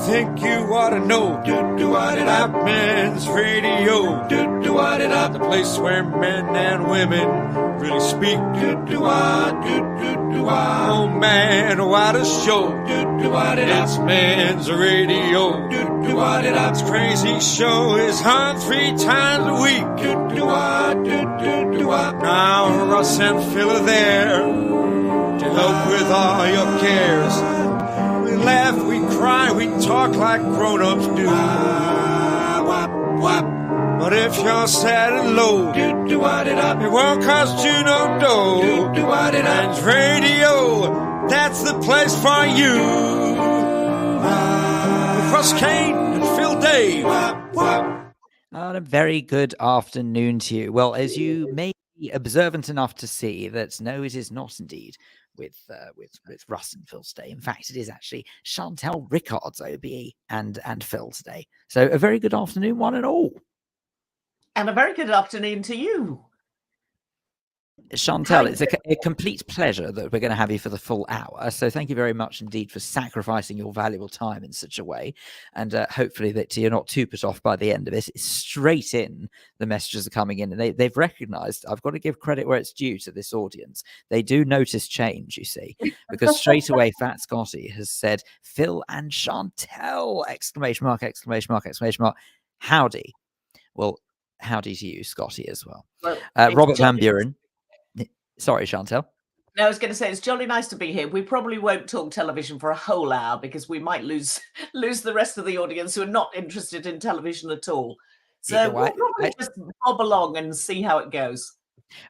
think you ought to know. Black Men's Radio. The place where men and women really speak. Oh man, what a show. It's Men's Radio. This crazy show is on 3 times a week. Now Russ and Phil are there to help with all your cares. We laugh, we cry, we talk like grown-ups do. But if you're sad and low, it won't cost you no dough. Men's Radio, that's the place for you. With Russ Kane and Phil Dave. And a very good afternoon to you. Well, as you may be observant enough to see that no, it is not indeed with Russ and Phil today. In fact, it is actually Chantal Rickards OBE and Phil today. So a very good afternoon, one and all. And a very good afternoon to you. Chantal, it's a complete pleasure that we're going to have you for the full hour. So thank you very much indeed for sacrificing your valuable time in such a way. And hopefully that you're not too put off by the end of it. It's straight in, the messages are coming in. And they've recognized, I've got to give credit where it's due to this audience. They do notice change, you see. Because straight away, Fat Scotty has said, Phil and Chantal, exclamation mark, exclamation mark, exclamation mark. Howdy. Well, howdy to you, Scotty, as well. Robert Van Buren. Sorry, Chantal. No, I was going to say, it's jolly nice to be here. We probably won't talk television for a whole hour because we might lose the rest of the audience who are not interested in television at all. So we'll probably just bob along and see how it goes.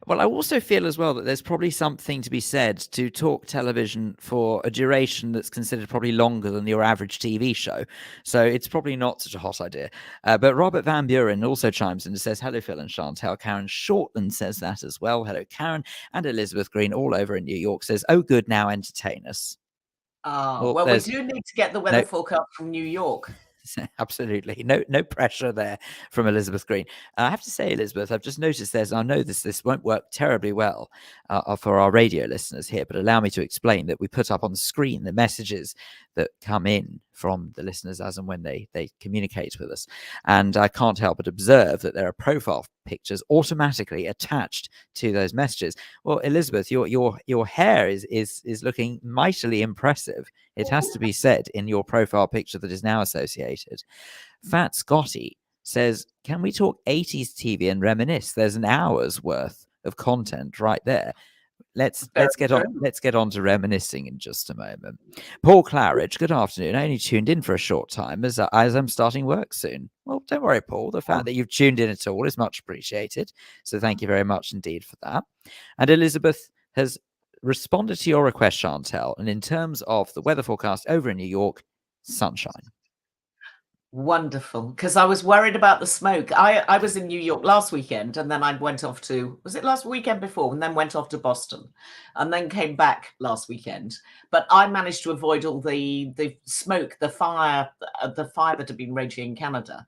Well, I also feel as well that there's probably something to be said to talk television for a duration that's considered probably longer than your average TV show. So it's probably not such a hot idea. But Robert Van Buren also chimes in and says, hello, Phil and Chantal. Karen Shortland says that as well. Hello, Karen. And Elizabeth Green, all over in New York, says, oh, good, now entertain us. Well, we do need to get the weather forecast from New York. Absolutely. No pressure there from Elizabeth Green. I have to say, Elizabeth, I've just noticed I know this won't work terribly well for our radio listeners here, but allow me to explain that we put up on the screen the messages that come in from the listeners as and when they communicate with us. And I can't help but observe that there are profile pictures automatically attached to those messages. Well, Elizabeth, your hair is looking mightily impressive. It has to be said in your profile picture that is now associated. Fat Scotty says, can we talk 80s TV and reminisce? There's an hour's worth of content right there. Let's get on to reminiscing in just a moment. Paul Claridge, good afternoon. I only tuned in for a short time as I'm starting work soon. Well, don't worry, Paul. The fact that you've tuned in at all is much appreciated. So thank you very much indeed for that. And Elizabeth has responded to your request, Chantal. And in terms of the weather forecast over in New York, sunshine. Wonderful, because I was worried about the smoke. I was in New York last weekend, and then I went off to, was it last weekend before, and then went off to Boston, and then came back last weekend. But I managed to avoid all the smoke, the fire that had been raging in Canada,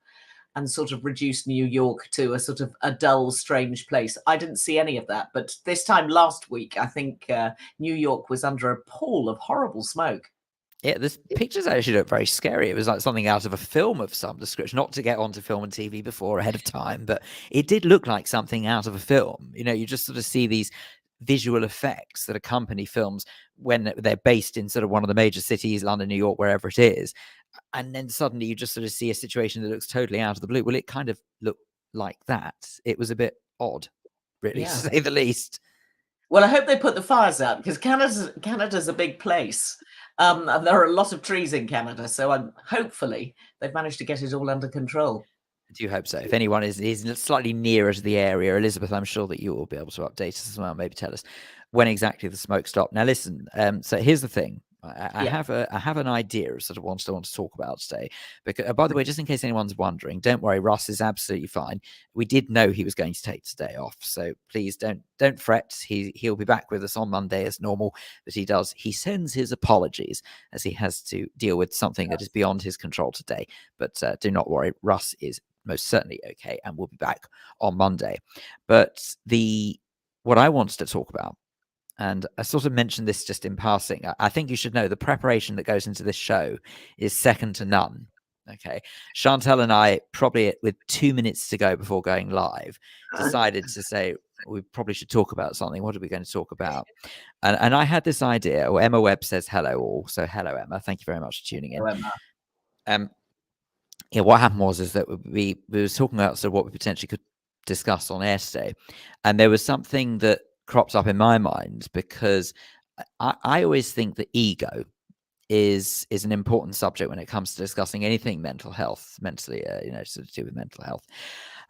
and sort of reduced New York to a sort of a dull, strange place. I didn't see any of that, but this time last week, I think New York was under a pall of horrible smoke. Yeah, the pictures actually look very scary. It was like something out of a film of some description, not to get onto film and TV before ahead of time, but it did look like something out of a film. You know, you just sort of see these visual effects that accompany films when they're based in sort of one of the major cities, London, New York, wherever it is. And then suddenly you just sort of see a situation that looks totally out of the blue. Well, it kind of looked like that. It was a bit odd, really, to say the least. Well, I hope they put the fires out because Canada's a big place. And there are a lot of trees in Canada, so hopefully they've managed to get it all under control. I do hope so. If anyone is slightly nearer to the area, Elizabeth, I'm sure that you will be able to update us as well. Maybe tell us when exactly the smoke stopped. Now, listen. So here's the thing. I have an idea of sort of what I want to talk about today. Because, by the way, just in case anyone's wondering, don't worry, Russ is absolutely fine. We did know he was going to take today off, so please don't fret. He'll be back with us on Monday as normal. But he sends his apologies as he has to deal with something that is beyond his control today. But do not worry, Russ is most certainly okay and we'll be back on Monday. But what I wanted to talk about And I sort of mentioned this just in passing. I think you should know the preparation that goes into this show is second to none. Okay. Chantal and I, probably with 2 minutes to go before going live, decided to say we probably should talk about something. What are we going to talk about? And I had this idea. Well, Emma Webb says hello all. So hello, Emma. Thank you very much for tuning in. Yeah, what happened was is that we were talking about sort of what we potentially could discuss on air today, and there was something that cropped up in my mind because I always think that ego is an important subject when it comes to discussing anything mental health, mentally, sort of to do with mental health,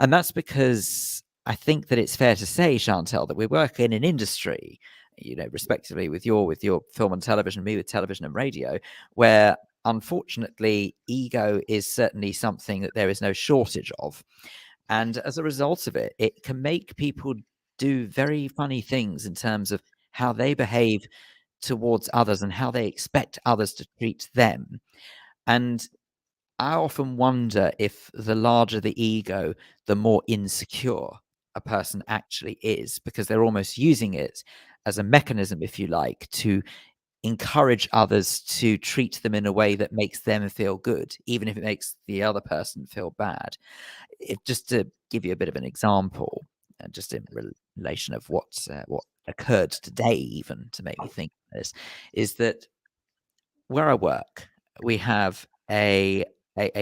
and that's because I think that it's fair to say, Chantal, that we work in an industry, respectively with your film and television, me with television and radio, where unfortunately ego is certainly something that there is no shortage of. And as a result of it, it can make people do very funny things in terms of how they behave towards others and how they expect others to treat them. And I often wonder if the larger the ego, the more insecure a person actually is, because they're almost using it as a mechanism, if you like, to encourage others to treat them in a way that makes them feel good, even if it makes the other person feel bad. Just to give you a bit of an example, just in relation of what occurred today, even to make me think of this, is that where I work, we have a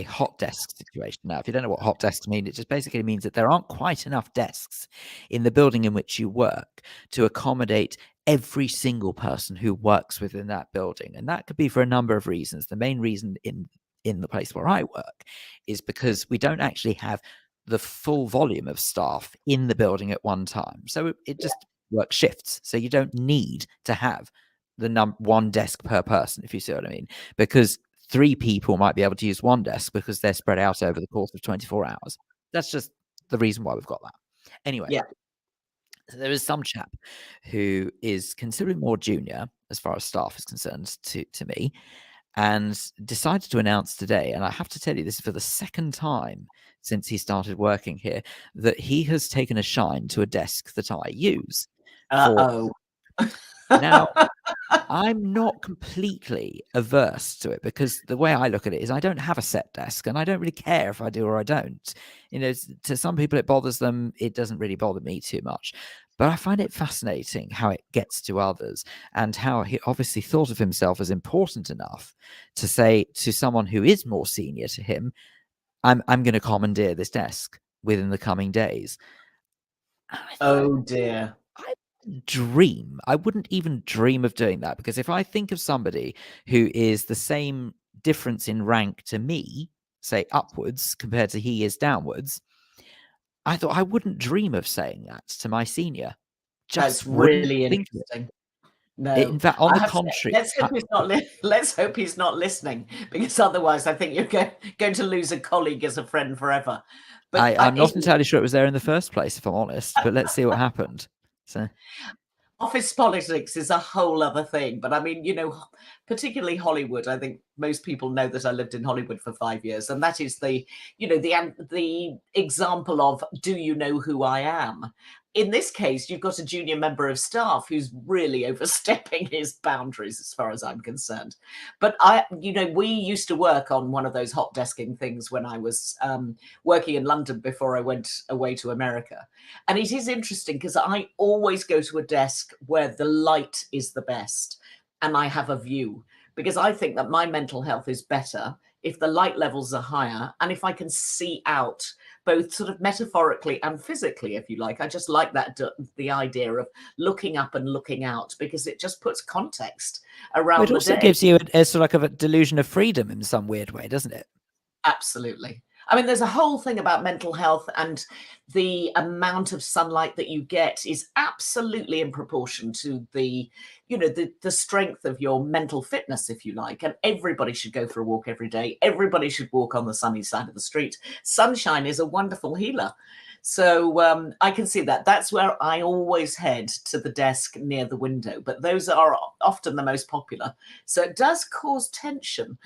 hot desk situation. Now, if you don't know what hot desks mean, it just basically means that there aren't quite enough desks in the building in which you work to accommodate every single person who works within that building. And that could be for a number of reasons. The main reason in the place where I work is because we don't actually have the full volume of staff in the building at one time. So it just works shifts. So you don't need to have the one desk per person, if you see what I mean, because 3 people might be able to use one desk because they're spread out over the course of 24 hours. That's just the reason why we've got that. Anyway, so there is some chap who is considerably more junior as far as staff is concerned to me, and decided to announce today, and I have to tell you, this is for the second time since he started working here, that he has taken a shine to a desk that I use. Now, I'm not completely averse to it, because the way I look at it is I don't have a set desk and I don't really care if I do or I don't. To some people it bothers them. It doesn't really bother me too much. But I find it fascinating how it gets to others, and how he obviously thought of himself as important enough to say to someone who is more senior to him, I'm going to commandeer this desk within the coming days. Oh dear. I wouldn't even dream of doing that, because if I think of somebody who is the same difference in rank to me, say upwards compared to he is downwards, I thought I wouldn't dream of saying that to my senior. That's really interesting. No, in fact, on the contrary, let's hope he's not listening, because otherwise I think you're going to lose a colleague as a friend forever. But I'm not entirely sure it was there in the first place, if I'm honest, but let's see what happened. So office politics is a whole other thing. But I mean, particularly Hollywood, I think most people know that I lived in Hollywood for 5 years. And that is the example of, do you know who I am? In this case, you've got a junior member of staff who's really overstepping his boundaries, as far as I'm concerned. But we used to work on one of those hot desking things when I was working in London before I went away to America. And it is interesting because I always go to a desk where the light is the best and I have a view, because I think that my mental health is better if the light levels are higher and if I can see out, both sort of metaphorically and physically, if you like. I just like the idea of looking up and looking out, because it just puts context around the day. It also gives you a sort of like a delusion of freedom in some weird way, doesn't it? Absolutely. I mean, there's a whole thing about mental health, and the amount of sunlight that you get is absolutely in proportion to the strength of your mental fitness, if you like. And everybody should go for a walk every day. Everybody should walk on the sunny side of the street. Sunshine is a wonderful healer. So I can see that. That's where I always head, to the desk near the window. But those are often the most popular. So it does cause tension.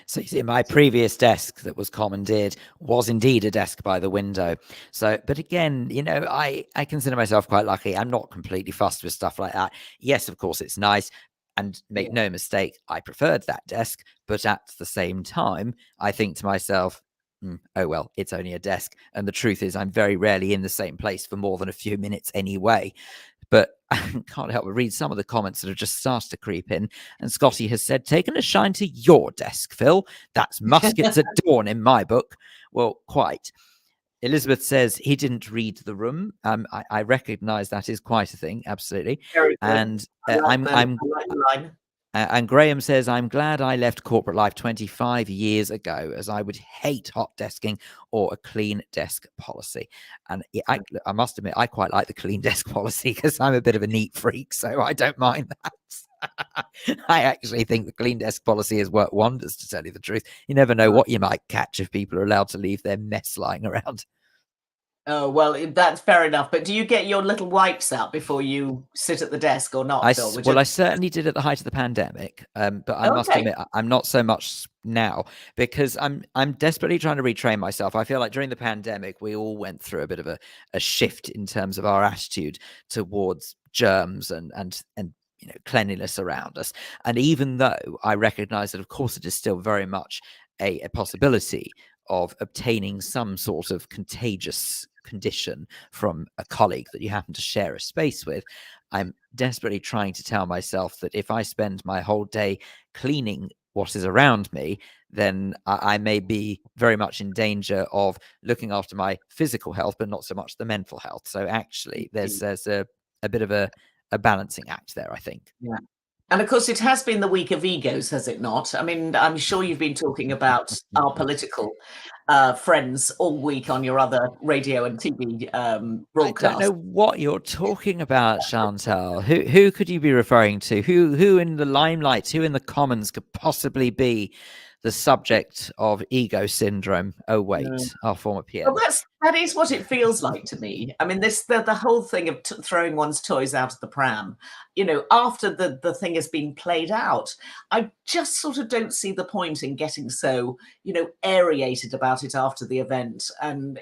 So you see, my previous desk that was commandeered was indeed a desk by the window. So, but again, you know, I consider myself quite lucky. I'm not completely fussed with stuff like that. Yes, of course, it's nice. And make no mistake, I preferred that desk. But at the same time, I think to myself, oh, well, it's only a desk. And the truth is, I'm very rarely in the same place for more than a few minutes anyway. But I can't help but read some of the comments that have just started to creep in. And Scotty has said, taken a shine to your desk, Phil. That's muskets at dawn in my book. Well, quite. Elizabeth says he didn't read the room. I recognise that is quite a thing, absolutely. Very good. And I like the line. And Graham says, I'm glad I left corporate life 25 years ago, as I would hate hot desking or a clean desk policy. And I must admit, I quite like the clean desk policy because I'm a bit of a neat freak, so I don't mind that. I actually think the clean desk policy has worked wonders, to tell you the truth. You never know what you might catch if people are allowed to leave their mess lying around. Oh, well, that's fair enough. But do you get your little wipes out before you sit at the desk or not, Phil? Well, I certainly did at the height of the pandemic, but I must admit I'm not so much now, because I'm desperately trying to retrain myself. I feel like during the pandemic we all went through a bit of a shift in terms of our attitude towards germs and you know, cleanliness around us. And even though I recognize that, of course, it is still very much a possibility of obtaining some sort of contagious condition from a colleague that you happen to share a space with, I'm desperately trying to tell myself that if I spend my whole day cleaning what is around me, then I may be very much in danger of looking after my physical health, but not so much the mental health. So actually, there's a bit of a balancing act there, I think. Yeah. And of course, it has been the week of egos, has it not? I mean, I'm sure you've been talking about our political friends all week on your other radio and TV broadcasts. I don't know what you're talking about, Chantal. Who could you be referring to? Who in the limelight, who in the Commons could possibly be the subject of ego syndrome? Oh, wait, our former PM. Well, that is what it feels like to me. I mean, the whole thing of throwing one's toys out of the pram, you know, after the thing has been played out, I just sort of don't see the point in getting so, you know, aerated about it after the event. And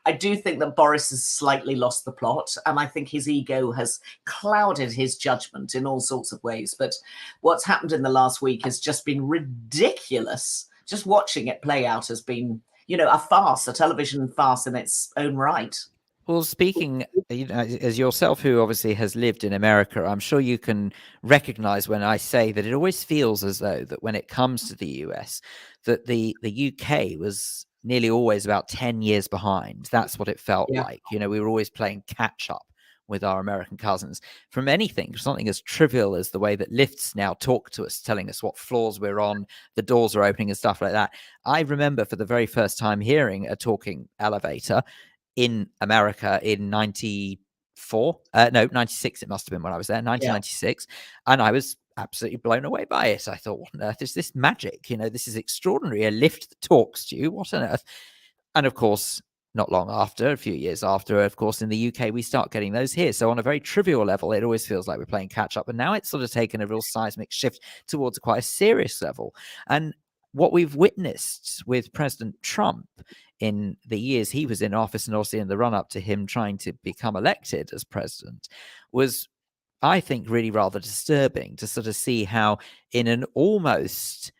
I do think that Boris has slightly lost the plot, and I think his ego has clouded his judgment in all sorts of ways. But what's happened in the last week has just been ridiculous. Just watching it play out has been, you know, a farce, a television farce in its own right. Well, speaking, you know, as yourself, who obviously has lived in America, I'm sure you can recognize when I say that it always feels as though that when it comes to the US, that the UK was nearly always about 10 years behind. That's what it felt like. You know, we were always playing catch up with our American cousins from something as trivial as the way that lifts now talk to us, telling us what floors we're on, the doors are opening and stuff like that. I remember for the very first time hearing a talking elevator in America in 96, it must have been when I was there, 1996. And I was absolutely blown away by it. I thought, what on earth is this magic? You know, this is extraordinary. A lift that talks to you. What on earth? And of course, not long after, a few years after, of course, in the UK, we start getting those here. So on a very trivial level, it always feels like we're playing catch up. And now it's sort of taken a real seismic shift towards quite a serious level. And what we've witnessed with President Trump in the years he was in office, and also in the run up to him trying to become elected as president, was, I think, really rather disturbing to sort of see how in an almost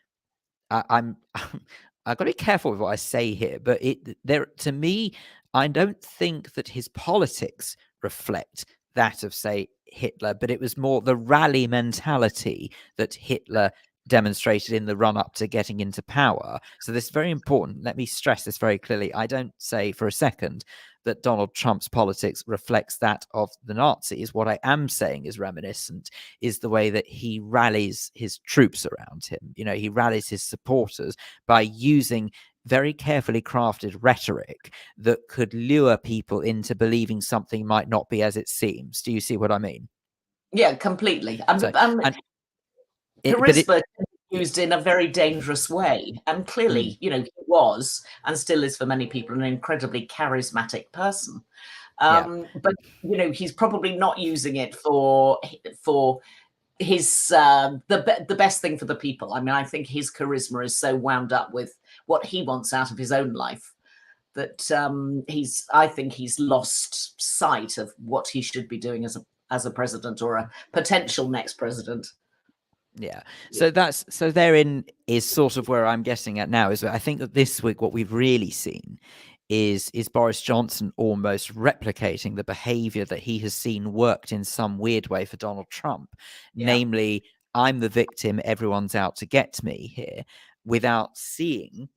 I've got to be careful with what I say here, but to me, I don't think that his politics reflect that of, say, Hitler, but it was more the rally mentality that Hitler demonstrated in the run up to getting into power. So this is very important. Let me stress this very clearly. I don't say for a second that Donald Trump's politics reflects that of the Nazis. What I am saying is reminiscent is the way that he rallies his troops around him. You know, he rallies his supporters by using very carefully crafted rhetoric that could lure people into believing something might not be as it seems. Do you see what I mean? Yeah, completely. Charisma used in a very dangerous way, and clearly, you know, he was and still is for many people an incredibly charismatic person. But you know, he's probably not using it for the best thing for the people. I mean, I think his charisma is so wound up with what he wants out of his own life that I think he's lost sight of what he should be doing as a president or a potential next president. Yeah. So therein is sort of where I'm getting at now, is that I think that this week what we've really seen is Boris Johnson almost replicating the behavior that he has seen worked in some weird way for Donald Trump. Yeah. Namely, I'm the victim, everyone's out to get me here, without seeing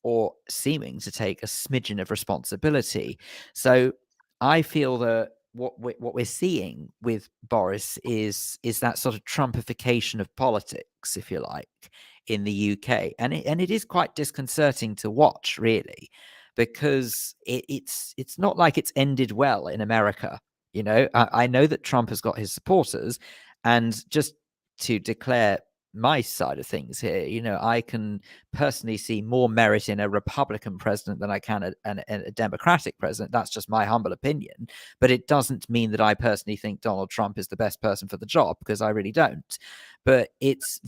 or seeming to take a smidgen of responsibility. So I feel that what we're seeing with Boris is that sort of Trumpification of politics, if you like, in the UK, and it is quite disconcerting to watch, really, because it's not like it's ended well in America. You know, I know that Trump has got his supporters, and just to declare my side of things here, you know, I can personally see more merit in a Republican president than I can a Democratic president. That's just my humble opinion. But it doesn't mean that I personally think Donald Trump is the best person for the job, because I really don't. But it's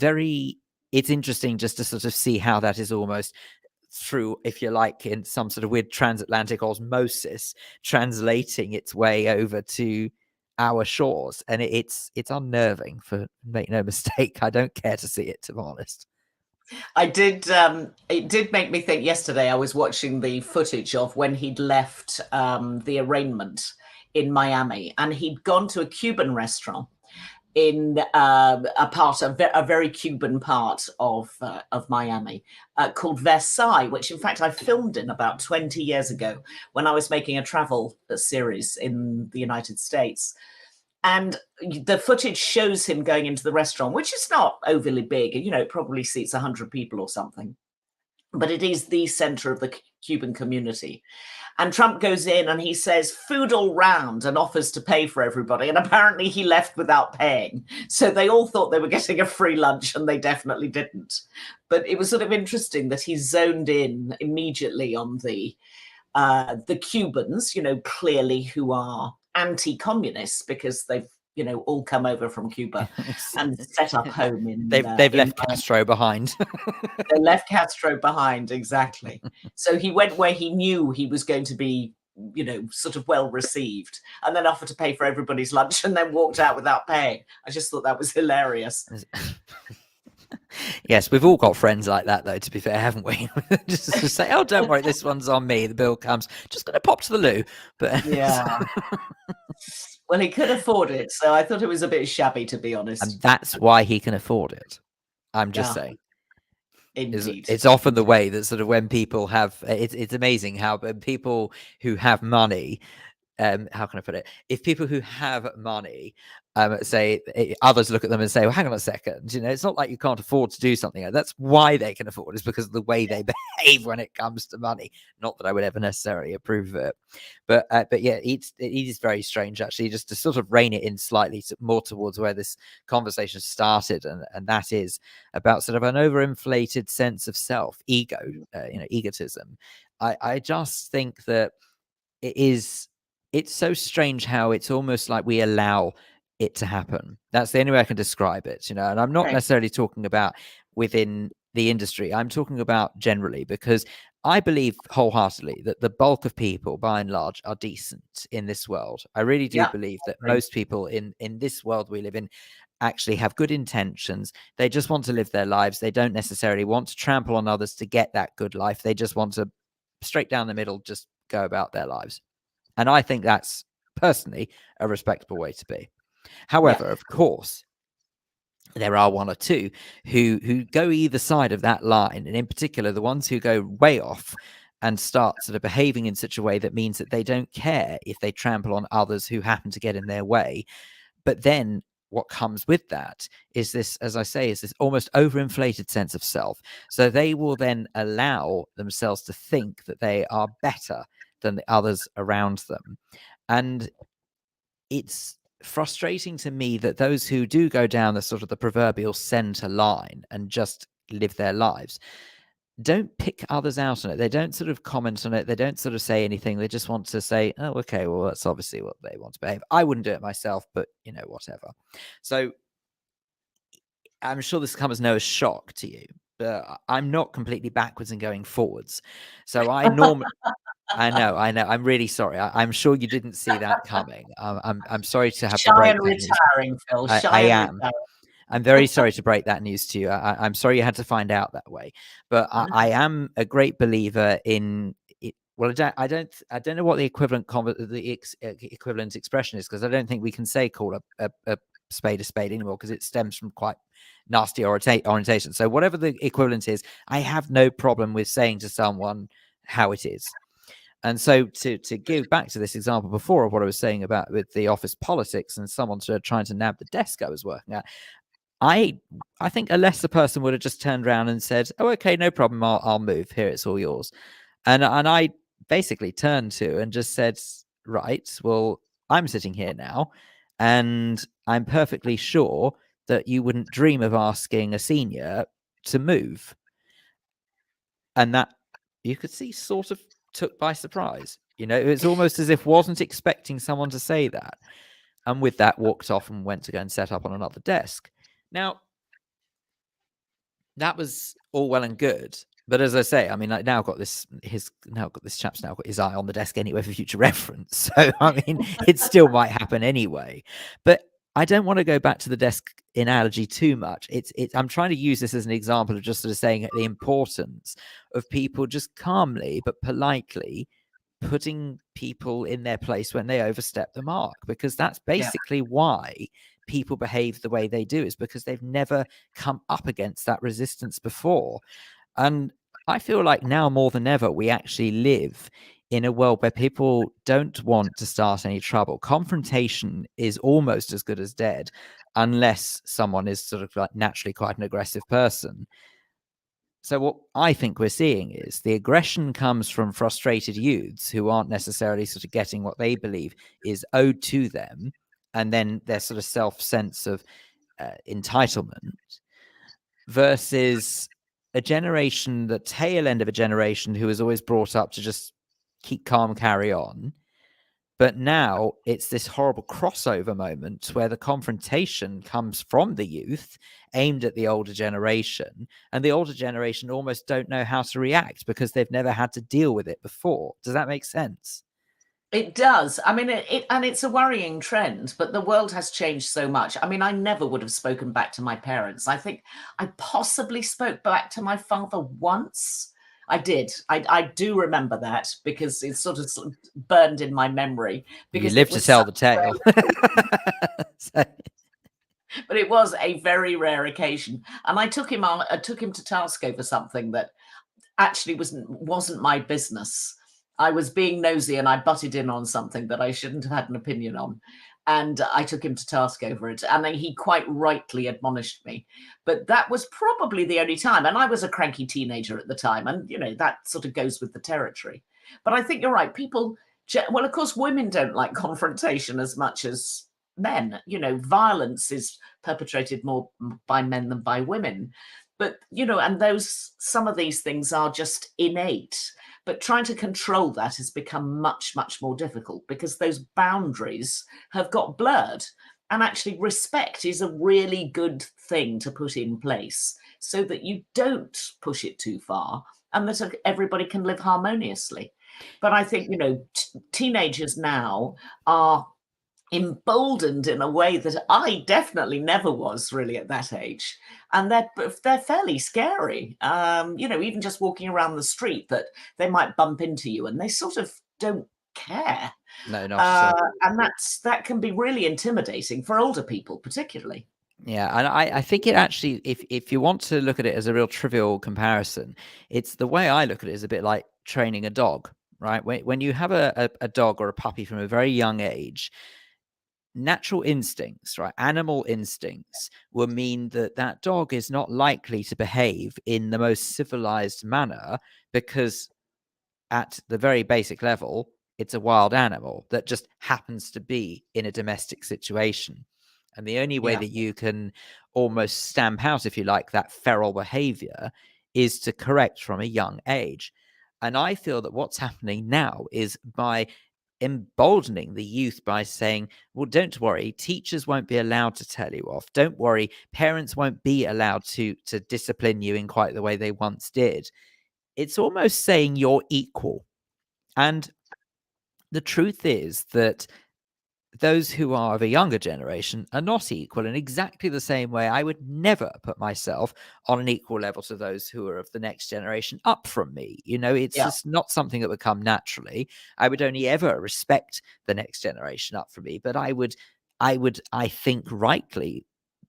interesting just to sort of see how that is almost through, if you like, in some sort of weird transatlantic osmosis, translating its way over to our shores, and it's unnerving, for make no mistake. I don't care to see it, to be honest. I did. It did make me think. Yesterday, I was watching the footage of when he'd left the arraignment in Miami, and he'd gone to a Cuban restaurant in a very Cuban part of Miami called Versailles, which in fact I filmed in about 20 years ago when I was making a travel series in the United States. And the footage shows him going into the restaurant, which is not overly big. You know, it probably seats 100 people or something. But it is the center of the Cuban community. And Trump goes in and he says, food all round, and offers to pay for everybody. And apparently he left without paying. So they all thought they were getting a free lunch, and they definitely didn't. But it was sort of interesting that he zoned in immediately on the Cubans, you know, clearly, who are anti-communists because they've, you know, all come over from Cuba and set up home in. They've left Castro behind. They left Castro behind, exactly. So he went where he knew he was going to be, you know, sort of well received, and then offered to pay for everybody's lunch, and then walked out without paying. I just thought that was hilarious. Yes, we've all got friends like that, though, to be fair, haven't we? Just to say, oh, don't worry, this one's on me. The bill comes. Just going to pop to the loo. But yeah. Well, he could afford it, so I thought it was a bit shabby, to be honest. And that's why he can afford it. I'm just saying. Indeed. It's often the way that sort of when people have, it's amazing how people who have money, how can I put it? If people who have money say, others look at them and say, well, hang on a second, you know, it's not like you can't afford to do something. That's why they can afford it, is because of the way they behave when it comes to money. Not that I would ever necessarily approve of it, but yeah, it is very strange, actually, just to sort of rein it in slightly more towards where this conversation started, and that is about sort of an overinflated sense of self, ego, you know, egotism. I just think that it's so strange how it's almost like we allow it to happen. That's the only way I can describe it, you know. And I'm not necessarily talking about within the industry. I'm talking about generally, because I believe wholeheartedly that the bulk of people, by and large, are decent in this world. I really do believe that most people in this world we live in actually have good intentions. They just want to live their lives. They don't necessarily want to trample on others to get that good life. They just want to, straight down the middle, just go about their lives. And I think that's personally a respectable way to be. However, of course, there are one or two who go either side of that line, and in particular, the ones who go way off and start sort of behaving in such a way that means that they don't care if they trample on others who happen to get in their way. But then what comes with that is this, as I say, is this almost overinflated sense of self. So they will then allow themselves to think that they are better than the others around them. And it's frustrating to me that those who do go down the sort of the proverbial center line and just live their lives don't pick others out on it. They don't sort of comment on it. They don't sort of say anything. They just want to say, oh, okay, well, that's obviously what they want to behave. I wouldn't do it myself, but, you know, whatever. So I'm sure this comes as no shock to you, but I'm not completely backwards and going forwards. So I normally, I know. I'm really sorry. I'm sure you didn't see that coming. I'm sorry to have to Shy break and that news. retiring, Phil. I Shy and am. retiring. I'm very sorry to break that news to you. I'm sorry you had to find out that way, but I am a great believer in it. Well, I don't know what the equivalent equivalent expression is, because I don't think we can say call a spade anymore, because it stems from quite nasty orientation. So whatever the equivalent is, I have no problem with saying to someone how it is. And so to give back to this example before of what I was saying about with the office politics and someone sort of trying to nab the desk I was working at, I think a lesser person would have just turned around and said, "Oh, okay, no problem. I'll move. Here, it's all yours." And I basically turned to and just said, "Right, well, I'm sitting here now, and I'm perfectly sure that you wouldn't dream of asking a senior to move." And that, you could see, sort of took by surprise. You know, it's almost as if wasn't expecting someone to say that. And with that, walked off and went to go and set up on another desk. Now, that was all well and good, but as I say, I mean, like, this chap's now got his eye on the desk anyway for future reference. So I mean, it still might happen anyway. But I don't want to go back to the desk analogy too much. I'm trying to use this as an example of just sort of saying the importance of people just calmly but politely putting people in their place when they overstep the mark, because that's basically why people behave the way they do, is because they've never come up against that resistance before. And I feel like now more than ever, we actually live in a world where people don't want to start any trouble. Confrontation is almost as good as dead, unless someone is sort of like naturally quite an aggressive person. So what I think we're seeing is the aggression comes from frustrated youths who aren't necessarily sort of getting what they believe is owed to them, and then their sort of self-sense of entitlement, versus a generation, the tail end of a generation, who was always brought up to just keep calm, carry on. But now it's this horrible crossover moment where the confrontation comes from the youth aimed at the older generation, and the older generation almost don't know how to react because they've never had to deal with it before. Does that make sense? It does. I mean, and it's a worrying trend, but the world has changed so much. I mean, I never would have spoken back to my parents. I think I possibly spoke back to my father once. I did. I do remember that, because it's sort of burned in my memory. Because you live to tell the tale. But it was a very rare occasion, and I took him to task over something that actually wasn't my business. I was being nosy and I butted in on something that I shouldn't have had an opinion on. And I took him to task over it. And then he quite rightly admonished me. But that was probably the only time. And I was a cranky teenager at the time. And, you know, that sort of goes with the territory. But I think you're right. People, well, of course, women don't like confrontation as much as men. You know, violence is perpetrated more by men than by women. But, you know, and some of these things are just innate. But trying to control that has become much, much more difficult, because those boundaries have got blurred. And actually, respect is a really good thing to put in place so that you don't push it too far and that everybody can live harmoniously. But I think, you know, teenagers now are emboldened in a way that I definitely never was really at that age, and they're fairly scary. You know, even just walking around the street, that they might bump into you, and they sort of don't care. No, not and that can be really intimidating for older people, particularly. Yeah, and I think it actually, if you want to look at it as a real trivial comparison, it's the way I look at it is a bit like training a dog, right? When you have a dog or a puppy from a very young age, natural instincts, right, animal instincts, will mean that that dog is not likely to behave in the most civilized manner, because at the very basic level, it's a wild animal that just happens to be in a domestic situation. And the only way that you can almost stamp out, if you like, that feral behavior is to correct from a young age. And I feel that what's happening now is by emboldening the youth by saying, well, don't worry, teachers won't be allowed to tell you off. Don't worry, parents won't be allowed to discipline you in quite the way they once did. It's almost saying you're equal. And the truth is that those who are of a younger generation are not equal in exactly the same way. I would never put myself on an equal level to those who are of the next generation up from me. It's just not something that would come naturally. I would only ever respect the next generation up from me, but I think rightly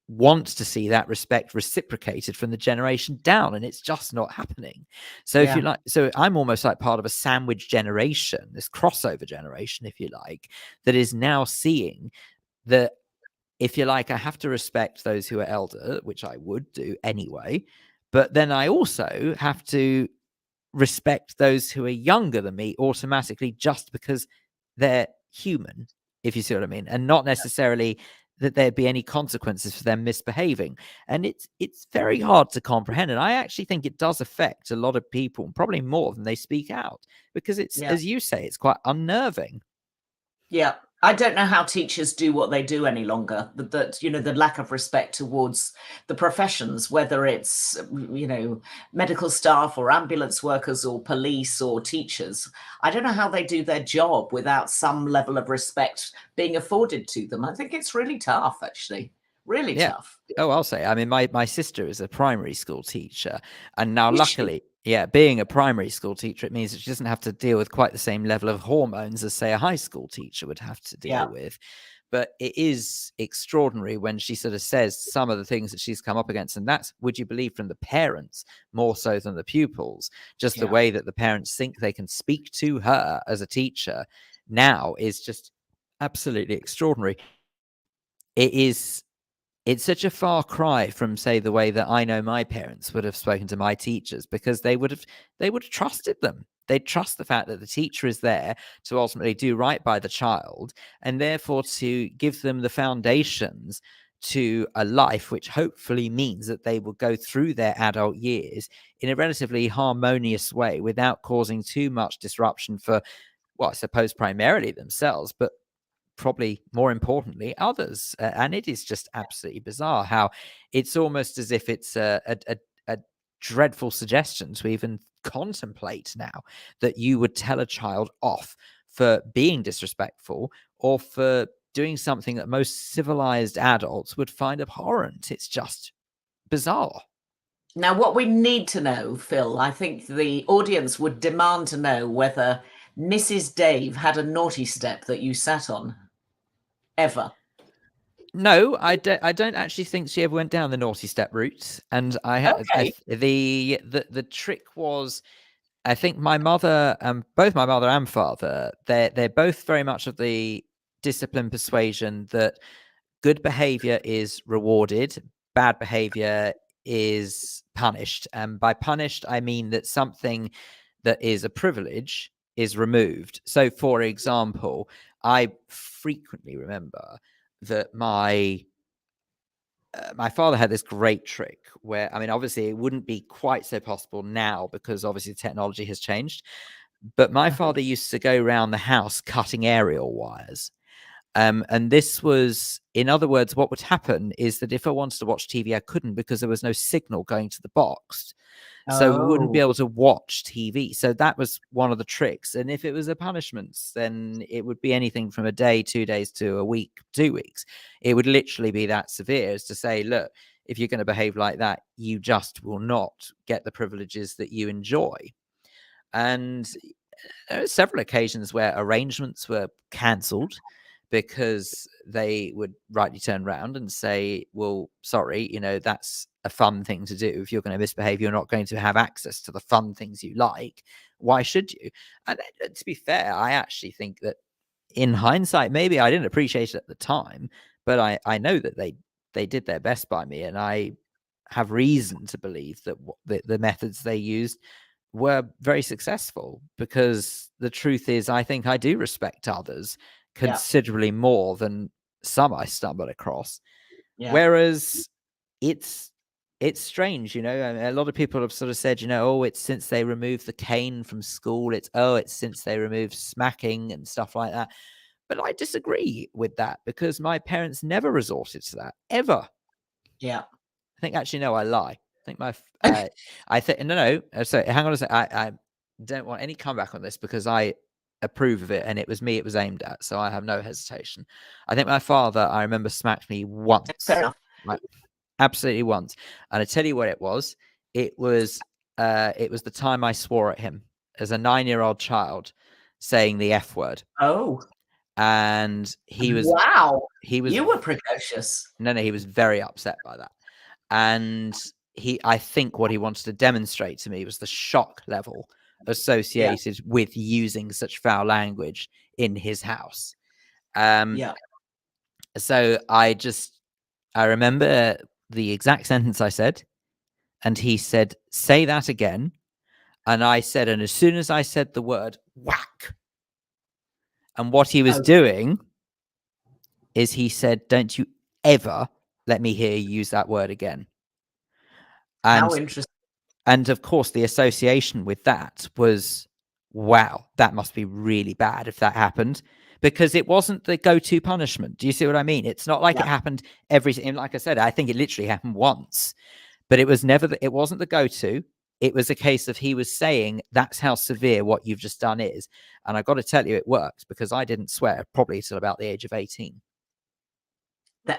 want to see that respect reciprocated from the generation down, and it's just not happening. So if you like, so I'm almost like part of a sandwich generation, this crossover generation, if you like, that is now seeing that, if you like, I have to respect those who are elder, which I would do anyway, but then I also have to respect those who are younger than me automatically, just because they're human, if you see what I mean, and not necessarily that there'd be any consequences for them misbehaving. And it's very hard to comprehend, and I actually think it does affect a lot of people, probably more than they speak out, because it's, as you say, it's quite unnerving. Yeah, I don't know how teachers do what they do any longer. That the lack of respect towards the professions, whether it's medical staff or ambulance workers or police or teachers. I don't know how they do their job without some level of respect being afforded to them. I think it's really tough, actually. Really tough. Oh, I'll say. I mean, my sister is a primary school teacher, and now Is luckily, being a primary school teacher, it means that she doesn't have to deal with quite the same level of hormones as, say, a high school teacher would have to deal with. But it is extraordinary when she sort of says some of the things that she's come up against, and that's, would you believe, from the parents more so than the pupils. Just the way that the parents think they can speak to her as a teacher now is just absolutely extraordinary. It's such a far cry from, say, the way that I know my parents would have spoken to my teachers, because they would have trusted them. They'd trust the fact that the teacher is there to ultimately do right by the child, and therefore to give them the foundations to a life which hopefully means that they will go through their adult years in a relatively harmonious way without causing too much disruption for, well, I suppose primarily themselves, but probably more importantly others. And it is just absolutely bizarre how it's almost as if it's a dreadful suggestion to even contemplate now that you would tell a child off for being disrespectful or for doing something that most civilized adults would find abhorrent. It's just bizarre. Now, what we need to know, Phil, I think the audience would demand to know whether Mrs. Dave had a naughty step that you sat on. Ever? No, I don't actually think she ever went down the naughty step route. And the trick was, I think my mother, both my mother and father, they're both very much of the discipline persuasion that good behavior is rewarded, bad behavior is punished. And by punished, I mean that something that is a privilege is removed. So, for example, I frequently remember that my father had this great trick where, I mean, obviously it wouldn't be quite so possible now because obviously technology has changed, but my father used to go around the house cutting aerial wires. And this was, in other words, what would happen is that if I wanted to watch TV, I couldn't because there was no signal going to the box. So we wouldn't be able to watch TV. So that was one of the tricks. And if it was a punishment, then it would be anything from a day, 2 days to a week, 2 weeks. It would literally be that severe as to say, look, if you're going to behave like that, you just will not get the privileges that you enjoy. And there are several occasions where arrangements were cancelled because they would rightly turn around and say, well, sorry, that's a fun thing to do. If you're going to misbehave, you're not going to have access to the fun things you like. Why should you? And to be fair, I actually think that in hindsight, maybe I didn't appreciate it at the time, but I know that they did their best by me. And I have reason to believe that the methods they used were very successful, because the truth is, I think I do respect others considerably more than some I stumble across. Whereas it's it's strange, you know. I mean, a lot of people have sort of said, you know, oh, it's since they removed the cane from school. It's since they removed smacking and stuff like that. But I disagree with that because my parents never resorted to that ever. Yeah. I think actually no, I lie. I think I think no. So hang on a second. I don't want any comeback on this because I approve of it, and it was me it was aimed at, so I have no hesitation. I think my father, I remember, smacked me once. Fair enough. Like, absolutely once. And I tell you what it was. It was the time I swore at him as a 9-year-old child, saying the F word. Oh, And he was you were precocious. No, he was very upset by that. And I think what he wanted to demonstrate to me was the shock level associated with using such foul language in his house. So I remember the exact sentence I said, and he said, "Say that again." And I said, and as soon as I said the word, whack. And what he was doing is he said, "Don't you ever let me hear you use that word again." And, how interesting. And of course, the association with that was, wow, that must be really bad if that happened, because it wasn't the go-to punishment. Do you see what I mean? It's not like it happened like I said, I think it literally happened once, but it was never, it wasn't the go-to. It was a case of he was saying, that's how severe what you've just done is. And I got to tell you, it worked, because I didn't swear probably till about the age of 18.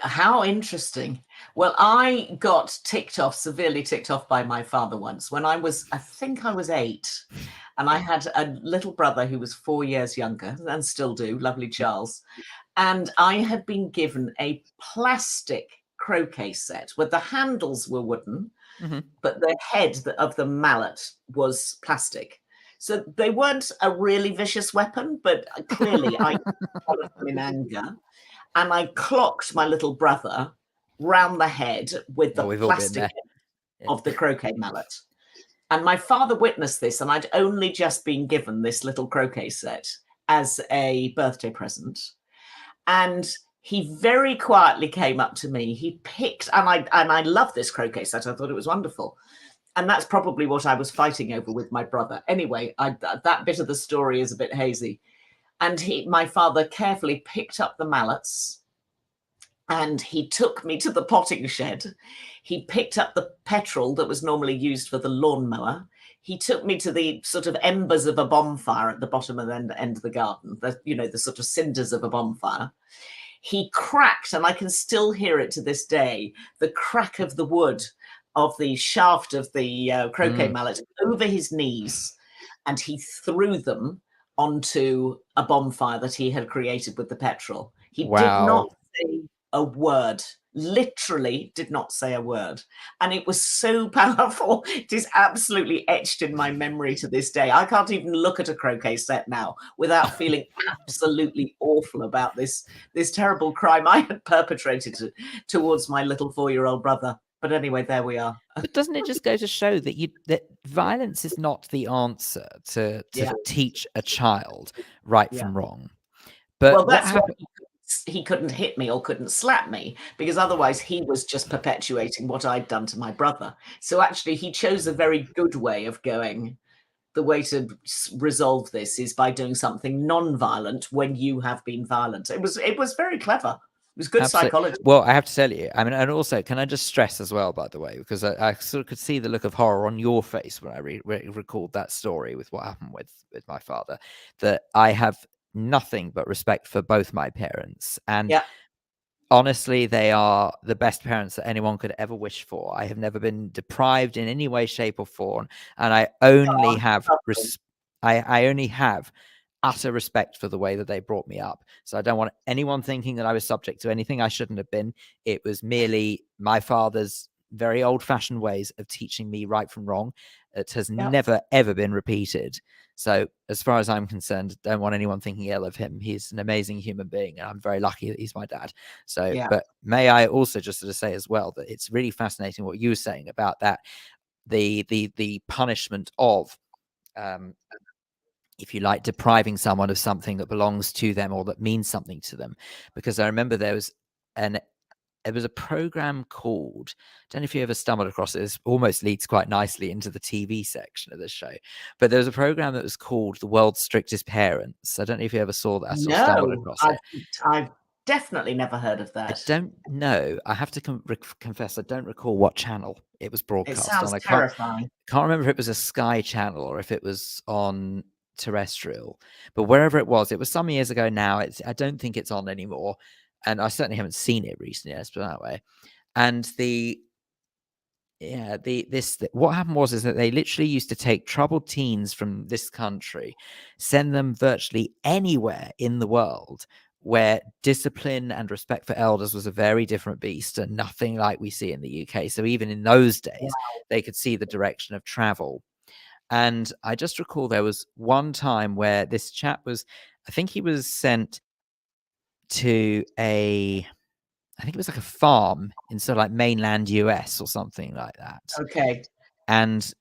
How interesting. Well, I got severely ticked off by my father once when I think I was 8, and I had a little brother who was 4 years younger, and still do, lovely Charles. And I had been given a plastic croquet set where the handles were wooden, but the head of the mallet was plastic. So they weren't a really vicious weapon, but clearly I followed them in anger. And I clocked my little brother round the head with the plastic of the croquet mallet. And my father witnessed this, and I'd only just been given this little croquet set as a birthday present. And he very quietly came up to me. He picked, and I loved this croquet set. I thought it was wonderful. And that's probably what I was fighting over with my brother. Anyway, that bit of the story is a bit hazy. And my father carefully picked up the mallets, and he took me to the potting shed. He picked up the petrol that was normally used for the lawnmower. He took me to the sort of embers of a bonfire at the bottom of the end of the garden, the sort of cinders of a bonfire. He cracked, and I can still hear it to this day, the crack of the wood of the shaft of the croquet mallet over his knees, and he threw them onto a bonfire that he had created with the petrol. He did not say a word, literally did not say a word. And it was so powerful. It is absolutely etched in my memory to this day. I can't even look at a croquet set now without feeling absolutely awful about this terrible crime I had perpetrated towards my little 4-year-old brother. But anyway, there we are. But doesn't it just go to show that violence is not the answer to teach a child right from wrong? But that's why he couldn't hit me or couldn't slap me, because otherwise he was just perpetuating what I'd done to my brother. So actually, he chose a very good way of going. The way to resolve this is by doing something non-violent when you have been violent. It was very clever. It was good psychology. Well, I have to tell you, I mean, and also, can I just stress as well, by the way, because I sort of could see the look of horror on your face when I recalled that story with what happened with my father, that I have nothing but respect for both my parents. And honestly, they are the best parents that anyone could ever wish for. I have never been deprived in any way, shape, or form. And I only have I only have utter respect for the way that they brought me up. So I don't want anyone thinking that I was subject to anything I shouldn't have been. It was merely my father's very old-fashioned ways of teaching me right from wrong. It has never, ever been repeated. So as far as I'm concerned, don't want anyone thinking ill of him. He's an amazing human being, and I'm very lucky that he's my dad. So, but may I also just sort of say as well that it's really fascinating what you were saying about that, the punishment of, if you like, depriving someone of something that belongs to them or that means something to them. Because I remember there was There was a program called, I don't know if you ever stumbled across it. This almost leads quite nicely into the TV section of this show. But there was a program that was called The World's Strictest Parents. I don't know if you ever saw that or stumbled No, across it. I've definitely never heard of I that. don't know. I have to confess, I don't recall what channel it was It broadcast sounds on. I terrifying. can't remember if it was a Sky channel or if it was on terrestrial. But wherever it was some years ago now. I don't think it's on anymore. And I certainly haven't seen it recently, let's put it that way. And what happened is that they literally used to take troubled teens from this country, send them virtually anywhere in the world where discipline and respect for elders was a very different beast and nothing like we see in the UK. So even in those days, they could see the direction of travel. And I just recall there was one time where this chap I think he was sent to I think it was like a farm in sort of like mainland US or something like that. Okay. And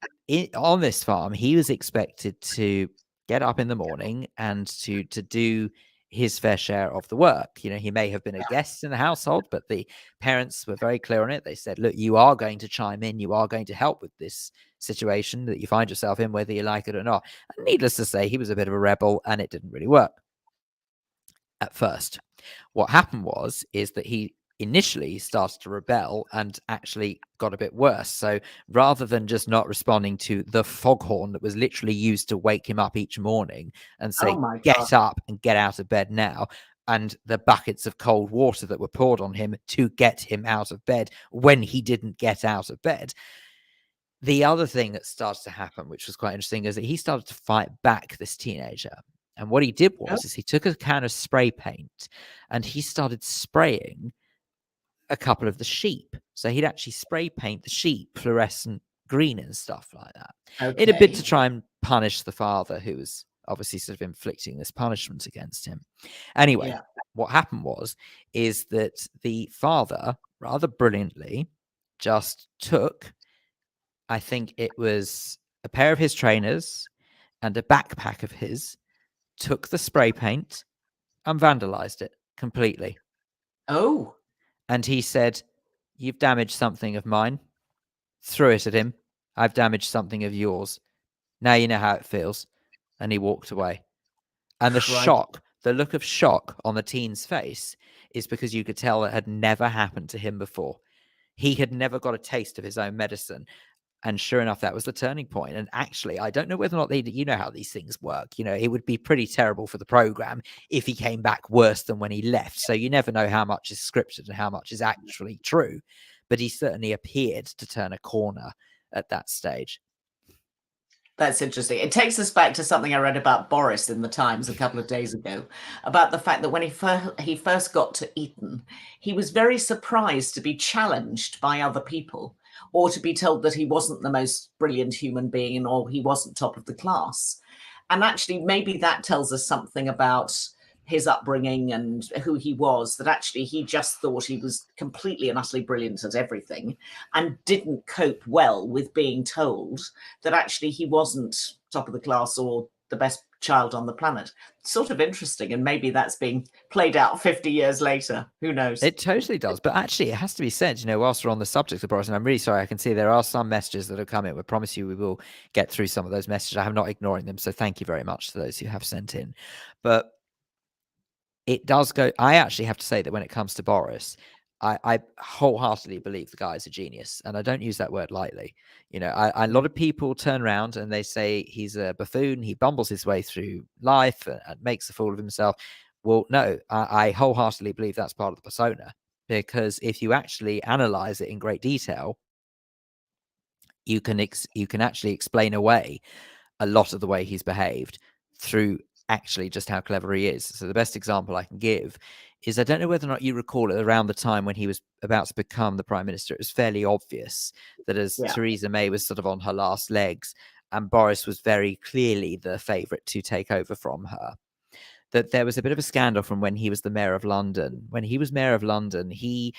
on this farm, he was expected to get up in the morning and to do his fair share of the work. He may have been a guest in the household, but the parents were very clear on it. They said, look, you are going to chime in. You are going to help with this situation that you find yourself in, whether you like it or not. And needless to say, he was a bit of a rebel and it didn't really work at first. What happened is that he initially started to rebel and actually got a bit worse. So rather than just not responding to the foghorn that was literally used to wake him up each morning and say, get up and get out of bed now, and the buckets of cold water that were poured on him to get him out of bed when he didn't get out of bed. The other thing that started to happen, which was quite interesting, is that he started to fight back this teenager. And what he did is he took a can of spray paint and he started spraying a couple of the sheep. So he'd actually spray paint the sheep fluorescent green and stuff like that. In a bit to try and punish the father, who was obviously sort of inflicting this punishment against him. Anyway, what happened is that the father, rather brilliantly, just took, I think it was a pair of his trainers and a backpack of his, took the spray paint and vandalized it completely. Oh. And he said, you've damaged something of mine. Threw it at him. I've damaged something of yours. Now you know how it feels. And he walked away. And the look of shock on the teen's face is because you could tell it had never happened to him before. He had never got a taste of his own medicine. And sure enough, that was the turning point. And actually, I don't know whether or not you know how these things work. It would be pretty terrible for the program if he came back worse than when he left. So you never know how much is scripted and how much is actually true. But he certainly appeared to turn a corner at that stage. That's interesting. It takes us back to something I read about Boris in the Times a couple of days ago, about the fact that when he first got to Eton, he was very surprised to be challenged by other people, or to be told that he wasn't the most brilliant human being or he wasn't top of the class. And actually, maybe that tells us something about his upbringing and who he was, that actually he just thought he was completely and utterly brilliant at everything and didn't cope well with being told that actually he wasn't top of the class or the best child on the planet. Sort of interesting. And maybe that's being played out 50 years later. Who knows? It totally does. But actually, it has to be said, whilst we're on the subject of Boris, and I'm really sorry, I can see there are some messages that have come in. We promise you we will get through some of those messages. I'm not ignoring them. So thank you very much to those who have sent in. But it does go. I actually have to say that when it comes to Boris, I wholeheartedly believe the guy is a genius. And I don't use that word lightly. A lot of people turn around and they say he's a buffoon. He bumbles his way through life and makes a fool of himself. Well, no, I wholeheartedly believe that's part of the persona, because if you actually analyze it in great detail, you can actually explain away a lot of the way he's behaved through actually just how clever he is. So the best example I can give is, I don't know whether or not you recall it, around the time when he was about to become the prime minister, it was fairly obvious that as Theresa May was sort of on her last legs and Boris was very clearly the favourite to take over from her, that there was a bit of a scandal from when he was the mayor of London. When he was mayor of London, he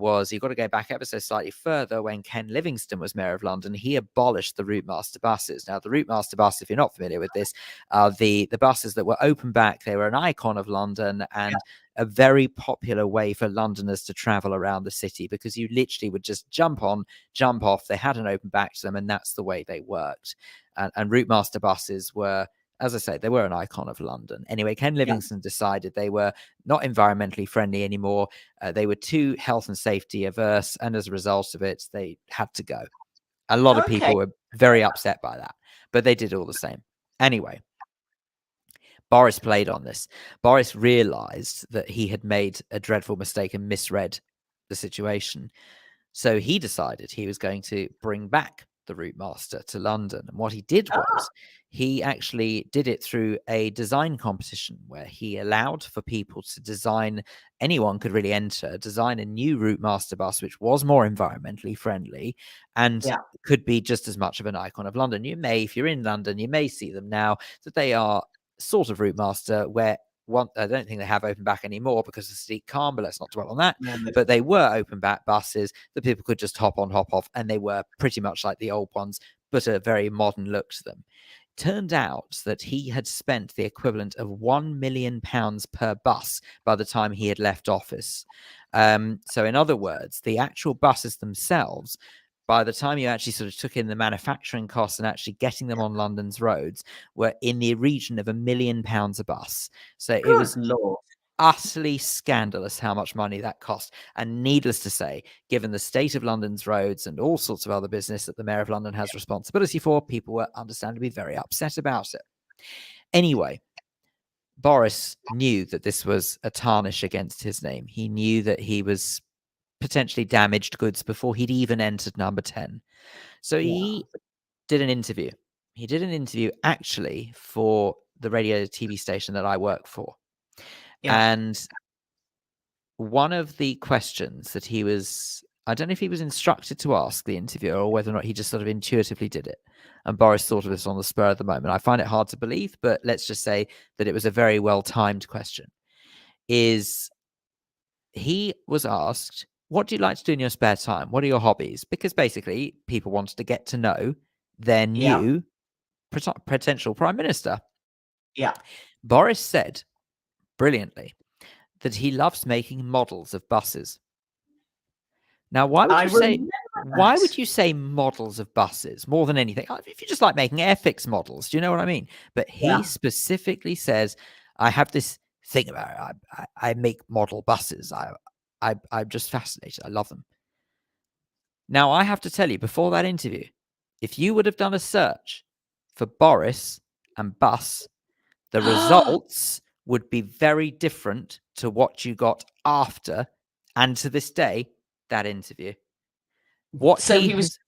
was, you've got to go back ever so slightly further. When Ken Livingstone was mayor of London, he abolished the route master buses. Now, the route master bus, if you're not familiar with this, are the buses that were open back. They were an icon of London and a very popular way for Londoners to travel around the city, because you literally would just jump on, jump off. They had an open back to them, and that's the way they worked. And route master buses were, as I say, they were an icon of London. Anyway, Ken Livingstone decided they were not environmentally friendly anymore. They were too health and safety averse, and as a result of it, they had to go. A lot of people were very upset by that, but they did all the same. Anyway, Boris played on this. Boris realized that he had made a dreadful mistake and misread the situation. So he decided he was going to bring back the route master to London. And what he did was he actually did it through a design competition where he allowed for people to design, anyone could really enter, design a new route master bus, which was more environmentally friendly and could be just as much of an icon of London. You may, if you're in London, you may see them now, that they are sort of route master where I don't think they have open back anymore because of the steep calm, but let's not dwell on that. But they were open back buses that people could just hop on, hop off, and they were pretty much like the old ones, but a very modern look to them. Turned out that he had spent the equivalent of £1 million per bus by the time he had left office. So in other words, the actual buses themselves, by the time you actually sort of took in the manufacturing costs and actually getting them on London's roads, were in the region of £1 million a bus. So it was utterly scandalous how much money that cost. And needless to say, given the state of London's roads and all sorts of other business that the Mayor of London has responsibility for, people were understandably very upset about it. Anyway, Boris knew that this was a tarnish against his name. He knew that he was potentially damaged goods before he'd even entered number 10. So he did an interview. He did an interview actually for the radio TV station that I work for. And one of the questions that he was, I don't know if he was instructed to ask the interviewer or whether or not he just sort of intuitively did it. And Boris thought of this on the spur of the moment. I find it hard to believe, but let's just say that it was a very well-timed question. Is he was asked, what do you like to do in your spare time? What are your hobbies? Because basically people wanted to get to know their new potential prime minister. Boris said brilliantly that he loves making models of buses. Now, why would you say models of buses more than anything? If you just like making Airfix models, do you know what I mean? But he specifically says, I have this thing about it. I make model buses. I'm just fascinated. I love them. Now, I have to tell you, before that interview, if you would have done a search for Boris and bus, the results would be very different to what you got after, and to this day, that interview. He was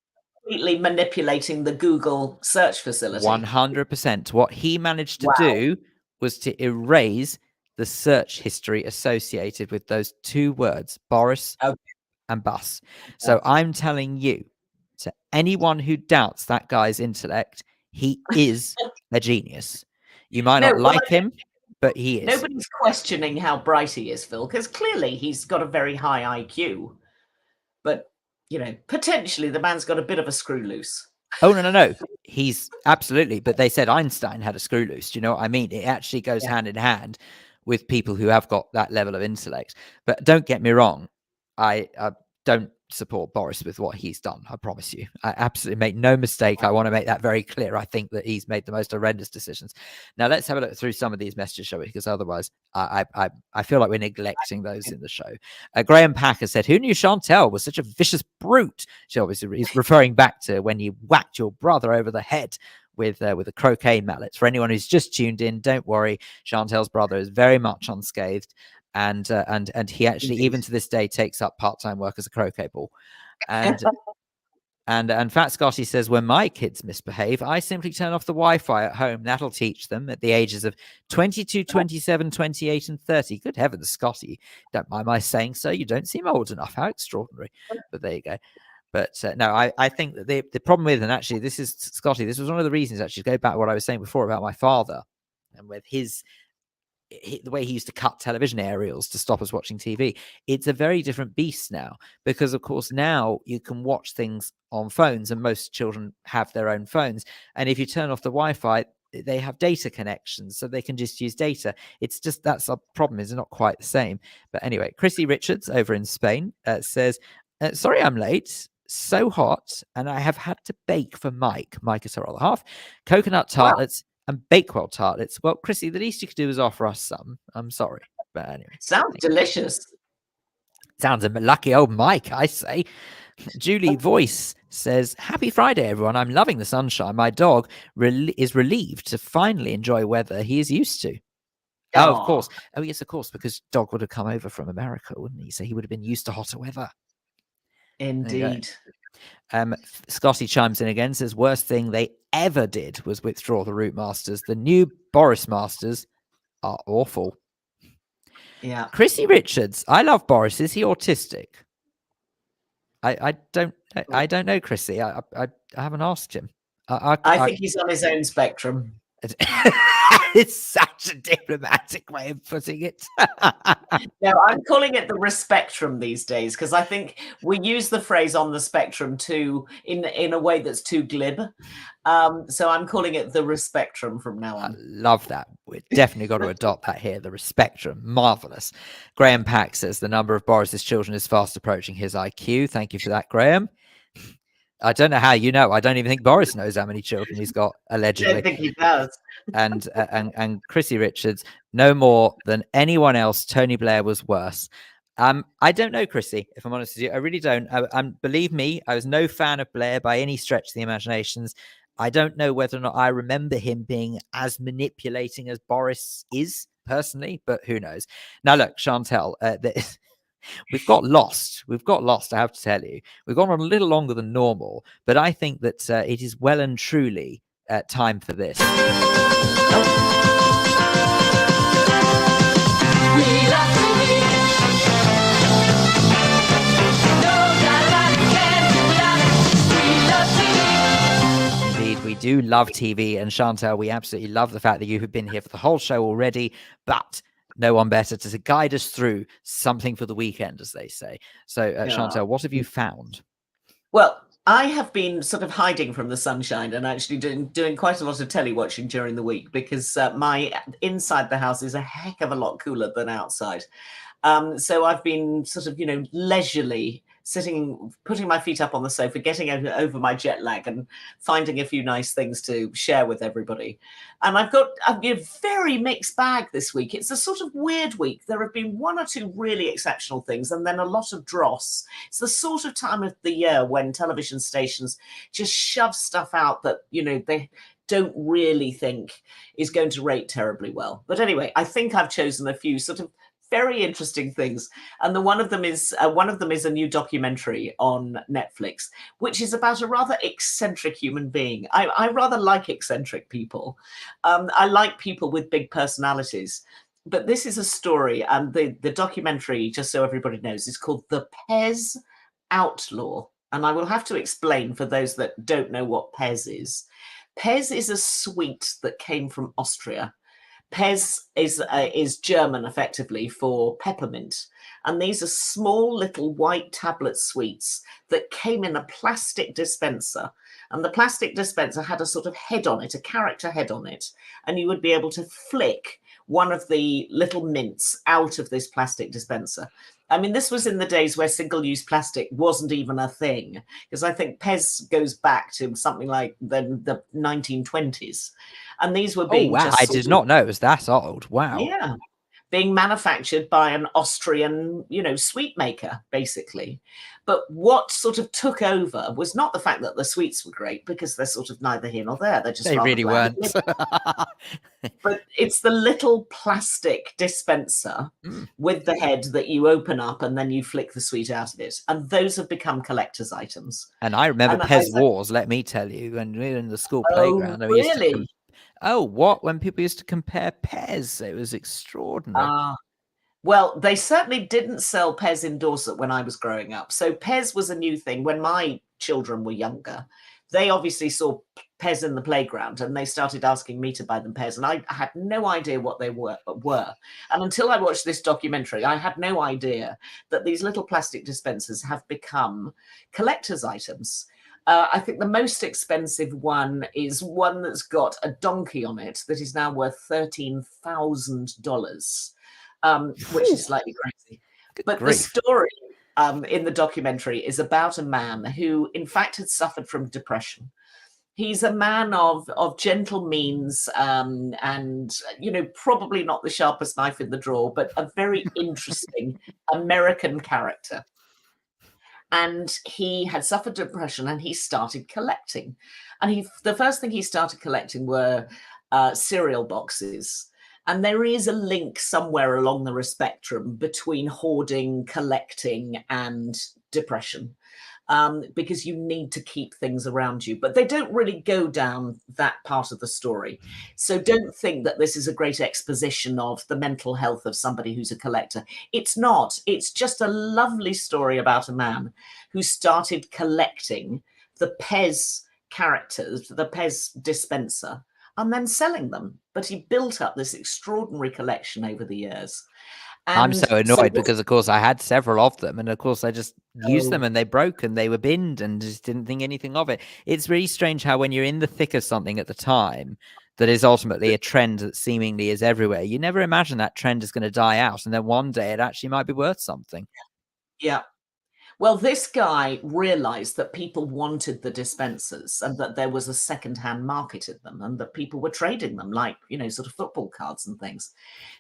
completely manipulating the Google search facility. 100%. What he managed to do was to erase the search history associated with those two words, Boris and bus. So I'm telling you, to anyone who doubts that guy's intellect, he is a genius. You might not like him, but he is. Nobody's questioning how bright he is, Phil, because clearly he's got a very high IQ. But, you know, potentially the man's got a bit of a screw loose. Oh, no. He's absolutely. But they said Einstein had a screw loose. Do you know what I mean? It actually goes hand in hand with people who have got that level of intellect. But don't get me wrong. I don't support Boris with what he's done. I promise you. I absolutely make no mistake. I want to make that very clear. I think that he's made the most horrendous decisions. Now let's have a look through some of these messages, shall we? Because otherwise I feel like we're neglecting those in the show. Graham Packer said, who knew Chantal was such a vicious brute? She obviously is referring back to when you whacked your brother over the head with a croquet mallet. For anyone who's just tuned in, don't worry. Chantal's brother is very much unscathed. And he actually, even to this day, takes up part-time work as a croquet ball. And Fat Scotty says, when my kids misbehave, I simply turn off the Wi-Fi at home. That'll teach them at the ages of 22, 27, 28, and 30. Good heavens, Scotty. Don't mind my saying so. You don't seem old enough. How extraordinary. But there you go. But no, I think that the problem with, and actually this is, Scotty, this was one of the reasons, actually, to go back to what I was saying before about my father and with his the way he used to cut television aerials to stop us watching TV. It's a very different beast now, because of course now you can watch things on phones, and most children have their own phones. And if you turn off the Wi-Fi, they have data connections, so they can just use data. It's just, that's a problem. It's not quite the same. But anyway, Chrissy Richards over in Spain says, sorry I'm late. So hot, and I have had to bake for Mike is her other half, coconut tartlets and Bakewell tartlets. Well, Chrissy, the least you could do is offer us some. I'm sorry, but anyway. Sounds delicious. Sounds a lucky old Mike, I say. Julie Voice says, happy Friday, everyone. I'm loving the sunshine. My dog is relieved to finally enjoy weather he is used to. Oh, of course. Oh, yes, of course, because dog would have come over from America, wouldn't he? So he would have been used to hotter weather. Indeed. Scotty chimes in again, says, worst thing they ever did was withdraw the Root Masters. The new Boris Masters are awful. Yeah. Chrissy Richards, I love Boris. Is he autistic? I don't know, Chrissy. I haven't asked him. I think he's on his own spectrum. It's such a diplomatic way of putting it. No, I'm calling it the respectrum these days, because I think we use the phrase on the spectrum too in a way that's too glib. So I'm calling it the respectrum from now on. I love that. We've definitely got to adopt that here. The respectrum. Marvelous. Graham Pack says the number of Boris's children is fast approaching his IQ. Thank you for that, Graham. I don't know how you know. I don't even think Boris knows how many children he's got, allegedly. I don't think he does. And Chrissy Richards, no more than anyone else. Tony Blair was worse. I don't know, Chrissy, if I'm honest with you. I really don't. Believe me, I was no fan of Blair by any stretch of the imaginations. I don't know whether or not I remember him being as manipulating as Boris is personally, but who knows? Now, look, Chantal, we've got lost. I have to tell you. We've gone on a little longer than normal, but I think that it is well and truly time for this. Indeed, we do love TV, and Chantal, we absolutely love the fact that you have been here for the whole show already, but no one better to guide us through something for the weekend, as they say. So, Chantal, what have you found? Well, I have been sort of hiding from the sunshine and actually doing quite a lot of telly watching during the week, because my inside the house is a heck of a lot cooler than outside. So I've been sort of, leisurely sitting, putting my feet up on the sofa, getting over my jet lag and finding a few nice things to share with everybody. And I've got a very mixed bag this week. It's a sort of weird week. There have been one or two really exceptional things and then a lot of dross. It's the sort of time of the year when television stations just shove stuff out that, they don't really think is going to rate terribly well. But anyway, I think I've chosen a few sort of very interesting things, and one of them is a new documentary on Netflix, which is about a rather eccentric human being. I rather like eccentric people. I like people with big personalities, but this is a story, and the documentary, just so everybody knows, is called The Pez Outlaw, and I will have to explain for those that don't know what Pez is. Pez is a sweet that came from Austria. Pez is German, effectively, for peppermint. And these are small little white tablet sweets that came in a plastic dispenser. And the plastic dispenser had a sort of head on it, a character head on it. And you would be able to flick one of the little mints out of this plastic dispenser. I mean, this was in the days where single-use plastic wasn't even a thing, because I think Pez goes back to something like the 1920s. And these were being I did not know it was that old. Wow. Yeah. Being manufactured by an Austrian, sweet maker, basically. But what sort of took over was not the fact that the sweets were great, because they're sort of neither here nor there. They really weren't. But it's the little plastic dispenser with the head that you open up and then you flick the sweet out of it. And those have become collector's items. And I remember Pez Wars, let me tell you, when we were in the school playground. Really? When people used to compare Pez, it was extraordinary. Well, they certainly didn't sell Pez in Dorset when I was growing up. So Pez was a new thing. When my children were younger, they obviously saw Pez in the playground and they started asking me to buy them Pez. And I had no idea what they were. And until I watched this documentary, I had no idea that these little plastic dispensers have become collector's items. I think the most expensive one is one that's got a donkey on it that is now worth $13,000, which is slightly crazy. But the story in the documentary is about a man who, in fact, had suffered from depression. He's a man of gentle means, and, you know, probably not the sharpest knife in the drawer, but a very interesting American character. And he had suffered depression and he started collecting. And the first thing he started collecting were cereal boxes. And there is a link somewhere along the spectrum between hoarding, collecting, and depression, because you need to keep things around you. But they don't really go down that part of the story. So don't think that this is a great exposition of the mental health of somebody who's a collector. It's not. It's just a lovely story about a man who started collecting the Pez characters, the Pez dispenser, and then selling them. But he built up this extraordinary collection over the years. And I'm so annoyed because, of course, I had several of them, and of course, I just used them and they broke and they were binned and just didn't think anything of it. It's really strange how when you're in the thick of something at the time that is ultimately a trend that seemingly is everywhere, you never imagine that trend is going to die out, and then one day it actually might be worth something. Yeah. Well, this guy realized that people wanted the dispensers and that there was a second-hand market in them and that people were trading them like, you know, sort of football cards and things.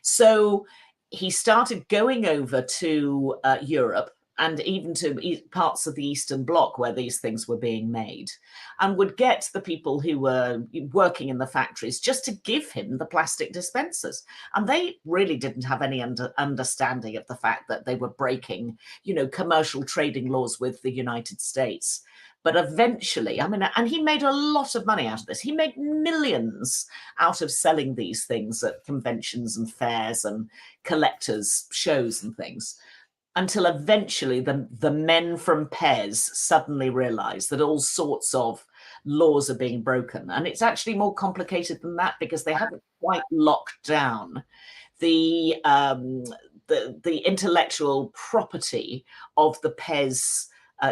So he started going over to Europe and even to parts of the Eastern Bloc where these things were being made, and would get the people who were working in the factories just to give him the plastic dispensers. And they really didn't have any understanding of the fact that they were breaking, you know, commercial trading laws with the United States. But eventually, I mean, and he made a lot of money out of this. He made millions out of selling these things at conventions and fairs and collectors' shows and things, until eventually the men from Pez suddenly realized that all sorts of laws are being broken. And it's actually more complicated than that, because they haven't quite locked down the intellectual property of the Pez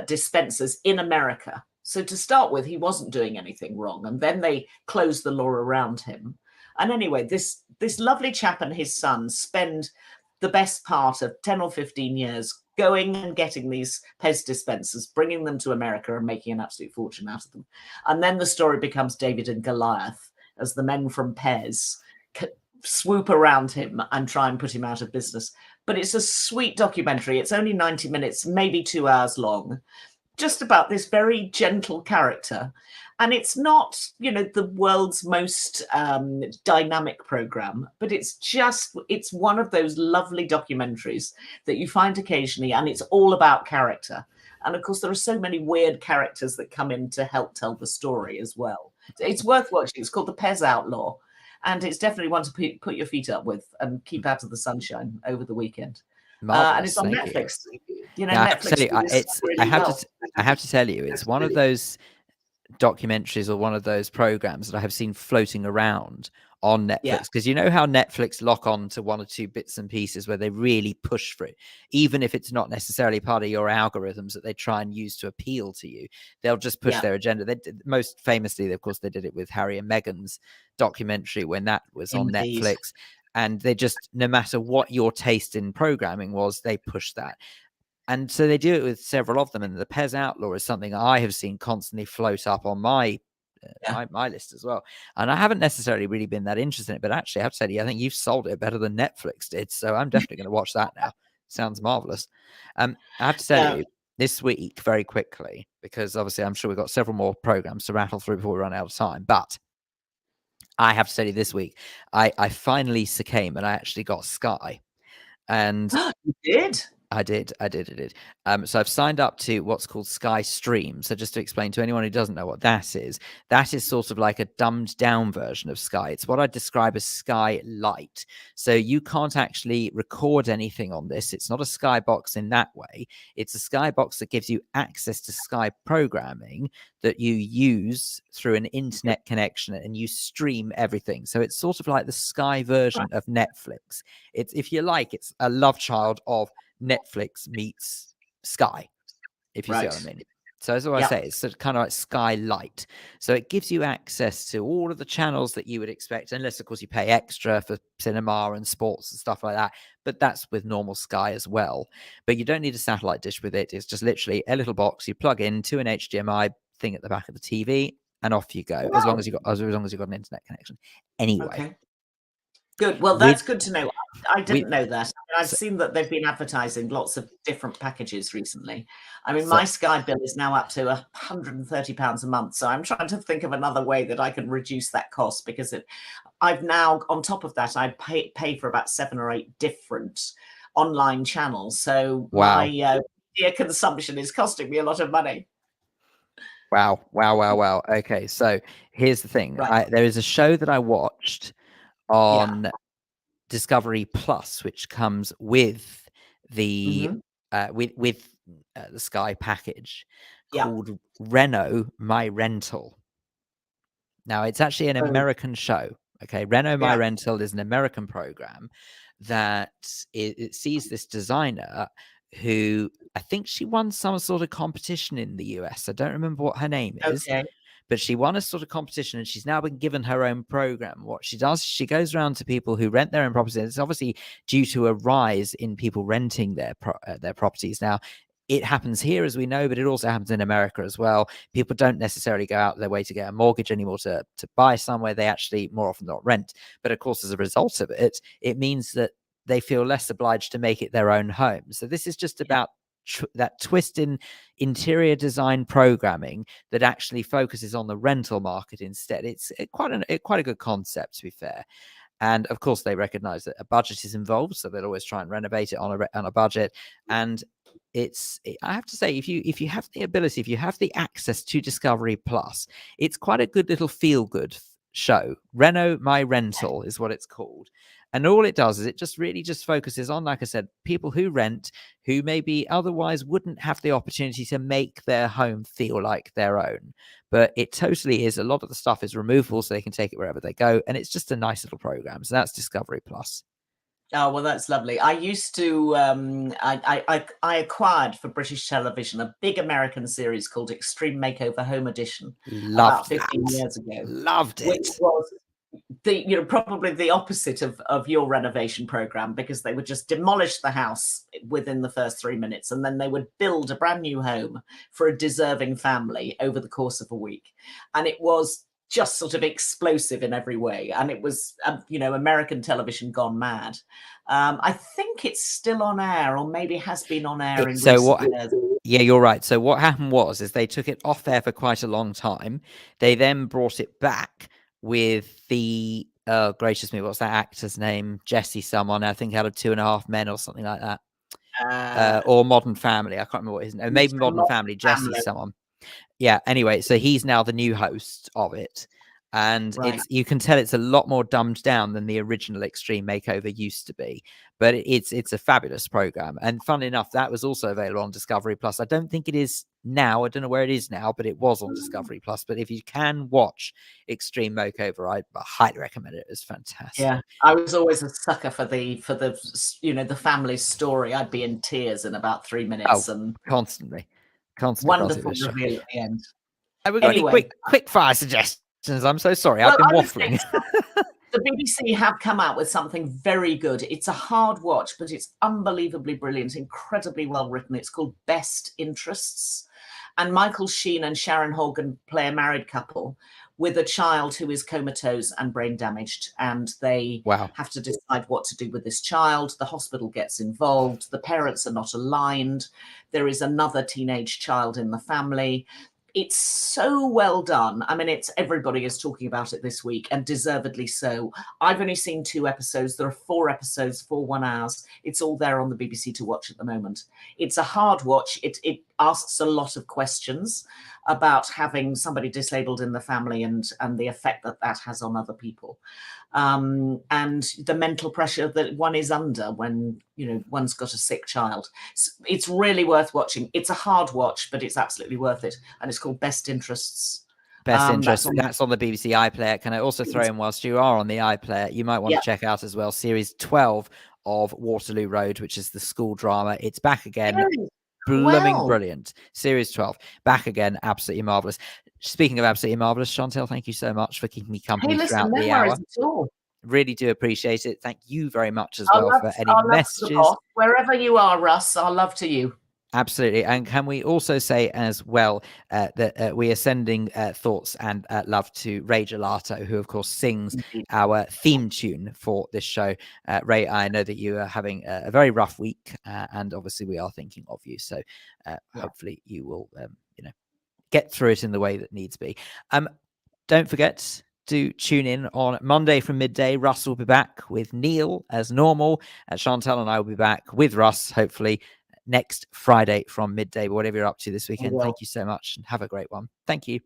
dispensers in America. So to start with, he wasn't doing anything wrong. And then they closed the law around him. And anyway, this lovely chap and his son spend the best part of 10 or 15 years going and getting these Pez dispensers, bringing them to America and making an absolute fortune out of them. And then the story becomes David and Goliath, as the men from Pez swoop around him and try and put him out of business. But it's a sweet documentary. It's only 90 minutes, maybe 2 hours long, just about this very gentle character. And it's not, you know, the world's most dynamic program, but it's one of those lovely documentaries that you find occasionally, and it's all about character. And of course, there are so many weird characters that come in to help tell the story as well. It's worth watching. It's called The Pez Outlaw, and it's definitely one to put your feet up with and keep out of the sunshine over the weekend. And it's on Netflix. You know, Netflix. I have to tell you, it's one of those documentaries or one of those programs that I have seen floating around on Netflix, because you know how Netflix lock on to one or two bits and pieces where they really push for it, even if it's not necessarily part of your algorithms that they try and use to appeal to you. They'll just push their agenda. They did, most famously, of course, they did it with Harry and Meghan's documentary when that was on Netflix, and they just, no matter what your taste in programming was, they pushed that. And so they do it with several of them. And the Pez Outlaw is something I have seen constantly float up on my list as well. And I haven't necessarily really been that interested in it, but actually I have to say, I think you've sold it better than Netflix did. So I'm definitely going to watch that now. Sounds marvelous. I have to tell you this week very quickly, because obviously I'm sure we've got several more programs to rattle through before we run out of time. But I have to tell you this week, I finally succumbed and I actually got Sky. And you did? I did. So I've signed up to what's called Sky Stream. So just to explain to anyone who doesn't know what that is sort of like a dumbed down version of Sky. It's what I describe as Sky Lite. So you can't actually record anything on this. It's not a Sky box in that way. It's a Sky box that gives you access to Sky programming that you use through an internet connection, and you stream everything. So it's sort of like the Sky version of Netflix. It's, if you like, it's a love child of Netflix meets Sky, if you see what I mean. So as I say, it's sort of kind of like Sky Lite. So it gives you access to all of the channels that you would expect, unless of course you pay extra for cinema and sports and stuff like that. But that's with normal Sky as well. But you don't need a satellite dish with it. It's just literally a little box you plug into an HDMI thing at the back of the TV, and off you go. As long as you've got an internet connection. Anyway. Good. Well, that's good to know. I didn't know that. I've seen that they've been advertising lots of different packages recently. I mean, my Sky bill is now up to £130 a month. So I'm trying to think of another way that I can reduce that cost, because I've now, on top of that, I pay for about 7 or 8 different online channels. So my media consumption is costing me a lot of money. Wow. Okay, so here's the thing. There is a show that I watched on Discovery Plus, which comes with the the Sky package, called Renault My Rental. Now, it's actually an American show. Okay, Renault My Rental is an American program that it sees this designer who, I think she won some sort of competition in the US. I don't remember what her name is. But she won a sort of competition, and she's now been given her own program. What she does, she goes around to people who rent their own properties. It's obviously due to a rise in people renting their properties. Now, it happens here, as we know, but it also happens in America as well. People don't necessarily go out their way to get a mortgage anymore to buy somewhere. They actually more often not rent. But of course, as a result of it, it means that they feel less obliged to make it their own home. So this is just about that twist in interior design programming that actually focuses on the rental market instead. It's quite a good concept, to be fair. And of course, they recognize that a budget is involved, so they'll always try and renovate it on a budget. And I have to say, if you have the ability, if you have the access to Discovery Plus, it's quite a good little feel good show. Renault My Rental is what it's called. And all it does is it just really just focuses on, like I said, people who rent, who maybe otherwise wouldn't have the opportunity to make their home feel like their own. But it totally is. A lot of the stuff is removable, so they can take it wherever they go. And it's just a nice little program. So that's Discovery Plus. Oh, well, that's lovely. I used to, I acquired for British television a big American series called Extreme Makeover Home Edition about 15 years ago. Loved it. Which was probably the opposite of your renovation program, because they would just demolish the house within the first 3 minutes, and then they would build a brand new home for a deserving family over the course of a week. And it was just sort of explosive in every way. And it was, American television gone mad. I think it's still on air, or maybe has been on air in recent years. Yeah, you're right. So what happened is they took it off air for quite a long time. They then brought it back with the gracious me, what's that actor's name? Jesse someone, I think, out of 2.5 Men or something like that. Or Modern Family. I can't remember what his name. Maybe Modern Family. Jesse someone. Yeah. Anyway, so he's now the new host of it. And you can tell it's a lot more dumbed down than the original Extreme Makeover used to be. But it's a fabulous program. And funnily enough, that was also available on Discovery Plus. I don't think it is now. I don't know where it is now, but it was on Discovery Plus. But if you can watch Extreme Makeover, I highly recommend it. It's fantastic. Yeah, I was always a sucker for the the family story. I'd be in tears in about 3 minutes. And constantly. Wonderful reveal at the end. Have we got any quick fire suggestions? I'm so sorry. I've been waffling. The BBC have come out with something very good. It's a hard watch, but it's unbelievably brilliant, incredibly well written. It's called Best Interests. And Michael Sheen and Sharon Horgan play a married couple with a child who is comatose and brain damaged. And they have to decide what to do with this child. The hospital gets involved. The parents are not aligned. There is another teenage child in the family. it's so well done. I mean, everybody is talking about it this week, and deservedly so. I've only seen 2 episodes. There are 4 episodes for 1 hour. It's all there on the BBC to watch at the moment. It's a hard watch. It asks a lot of questions about having somebody disabled in the family and the effect that has on other people, and the mental pressure that one is under when one's got a sick child. It's really worth watching. It's a hard watch, but it's absolutely worth it, and it's called Best Interests. Best Interest. That's on the BBC iPlayer. Can I also throw in, whilst you are on the iPlayer, you might want to check out as well series 12 of Waterloo Road, which is the school drama. It's back again. Blooming brilliant. Series 12 back again. Absolutely marvelous. Speaking of absolutely marvelous, Chantal, thank you so much for keeping me company throughout the hour. Really do appreciate it. Thank you very much as well for any messages. Wherever you are, Russ, our love to you. Absolutely. And can we also say as well that we are sending thoughts and love to Ray Gelato, who of course sings our theme tune for this show. Ray, I know that you are having a very rough week, and obviously we are thinking of you. So hopefully you will, get through it in the way that needs be. Don't forget to tune in on Monday from midday. Russ will be back with Neil as normal. Chantal and I will be back with Russ, hopefully, next Friday from midday. But whatever you're up to this weekend, thank you so much and have a great one. Thank you.